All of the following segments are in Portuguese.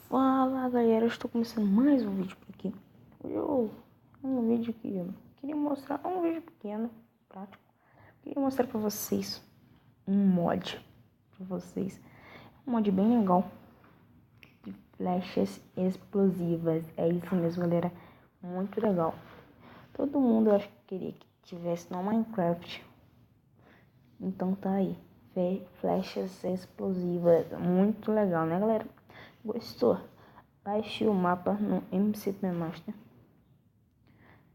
Fala galera, eu estou começando mais um vídeo por aqui. Hoje um vídeo que eu queria mostrar, um vídeo pequeno, prático. Queria mostrar pra vocês um mod um mod bem legal de flechas explosivas. É isso mesmo, galera, muito legal. Todo mundo, eu acho que queria que tivesse no Minecraft. Então tá aí, flechas explosivas, muito legal, né galera? Gostou? Baixe o mapa no MCP Master.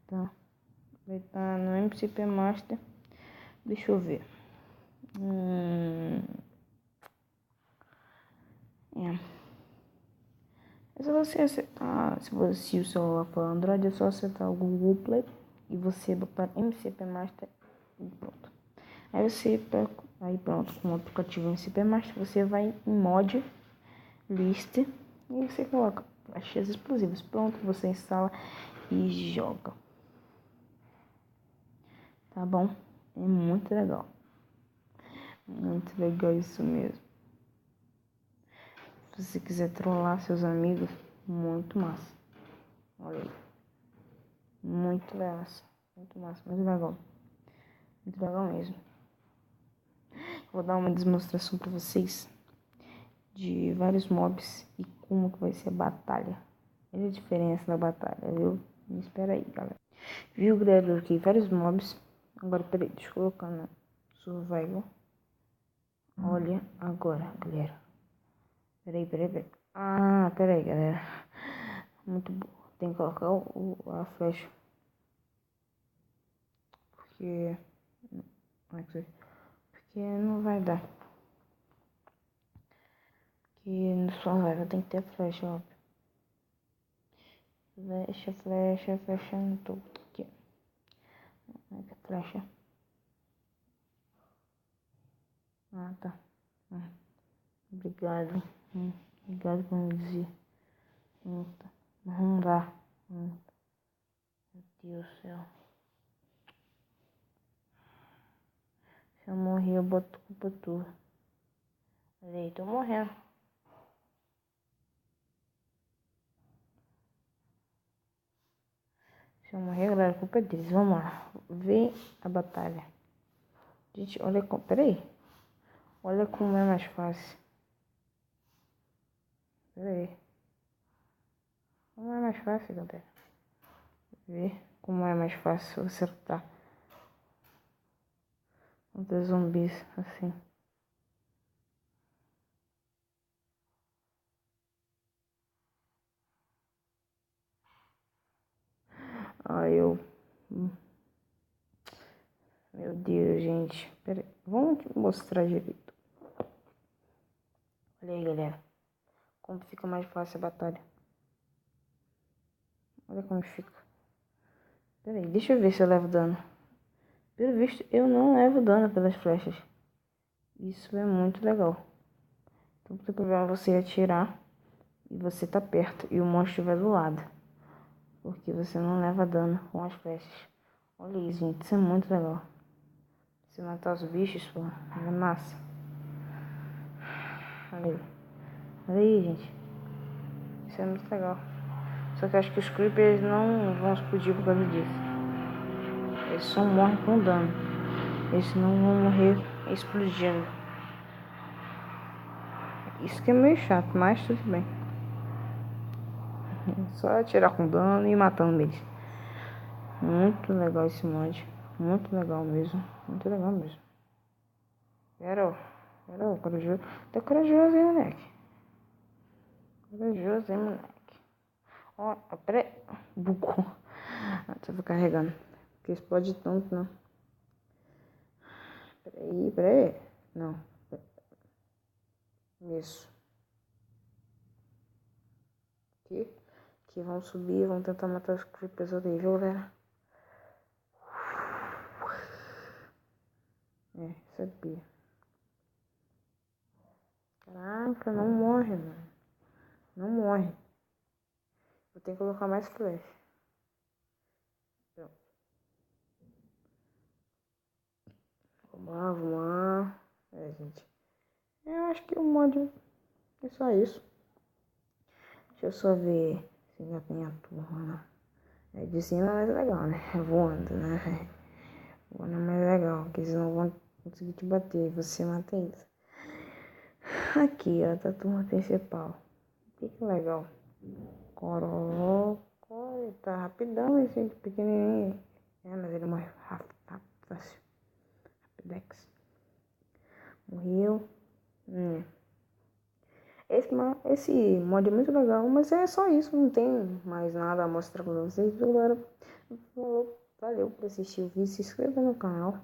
Tá? Vai estar no MCP Master. Deixa eu ver. É só você acertar. Se o celular for Android, é só acertar o Google Play e você botar MCP Master e pronto. Aí pronto, com o aplicativo MCP Master, você vai em mod, list, e você coloca flechas explosivas. Pronto, você instala e joga. Tá bom? É muito legal. Muito legal isso mesmo. Se você quiser trollar seus amigos, muito massa. Olha aí. Muito massa. Muito massa, muito legal. Muito legal mesmo. Vou dar uma demonstração pra vocês de vários mobs e como que vai ser a batalha. Olha a diferença da batalha, viu? Espera aí, galera. Viu, galera? Aqui vários mobs. Agora, peraí, deixa eu colocar no survival. Olha agora, galera. Peraí. Peraí, galera. Muito bom. Tem que colocar a flecha. Porque não vai dar. Porque no survival tem que ter flecha, óbvio. Flecha no topo aqui. Flecha. Ah, tá. Obrigado. Obrigado por me dizer. Tá. Vamos lá. Meu Deus do céu. Se eu morrer, eu boto culpa tua. Olha aí, tô morrendo. Se eu morrer, galera, a culpa é deles. Vamos lá. Ver a batalha. Gente, olha como... Peraí. Olha como é mais fácil. Peraí. Como é mais fácil, galera. Ver como é mais fácil acertar. Contra zumbis, assim. Eu... Meu Deus, gente. Peraí. Vamos mostrar direito. Olha aí, galera. Como fica mais fácil a batalha. Olha como fica. Peraí, deixa eu ver se eu levo dano. Pelo visto, eu não levo dano pelas flechas. Isso é muito legal. Então, o problema é você atirar e você tá perto e o monstro estiver do lado. Porque você não leva dano com as flechas. Olha isso, gente. Isso é muito legal. Você matar os bichos, pô, é massa. Olha aí, gente. Isso é muito legal. Só que eu acho que os creepers não vão explodir por causa disso. Eles só morrem com dano. Eles não vão morrer explodindo. Isso que é meio chato, mas tudo bem. Só atirar com dano e matando eles. Muito legal esse mod. Muito legal mesmo. Muito legal mesmo. Era corajoso. Tá corajoso, hein, moleque? Corajoso, hein, moleque? Ó, peraí. Bugou. Tô carregando. Porque explode tanto, não. Peraí. Não. Isso. Aqui vamos subir, vamos tentar matar os creepers ali, viu, galera? Sabia. Caraca, não morre, mano. Não morre. Vou ter que colocar mais flash. Pronto. Vamos lá. Gente. Eu acho que o mod É só isso. Deixa eu só ver se já tem a turma. É de cima é mais legal, né? Voando, né? Voando é mais legal, porque senão vão conseguir te bater. Você mata eles. Aqui, ó, da turma principal. Que legal. Coró. Tá rapidão esse pequenininho. É, mas ele morre rápido, fácil. Rapidex. Morreu. Esse mod é muito legal, mas é só isso, não tem mais nada a mostrar pra vocês. Agora, valeu por assistir o vídeo, se inscreva no canal.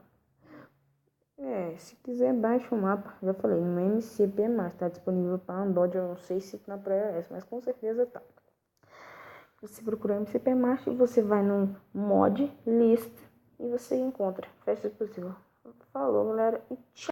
Se quiser baixa o mapa, já falei, no MCP+, tá disponível para Android, eu não sei se na pra iOS, mas com certeza tá. Você procura MCP+, e você vai no mod list e você encontra. Festa possível. Falou, galera, e tchau.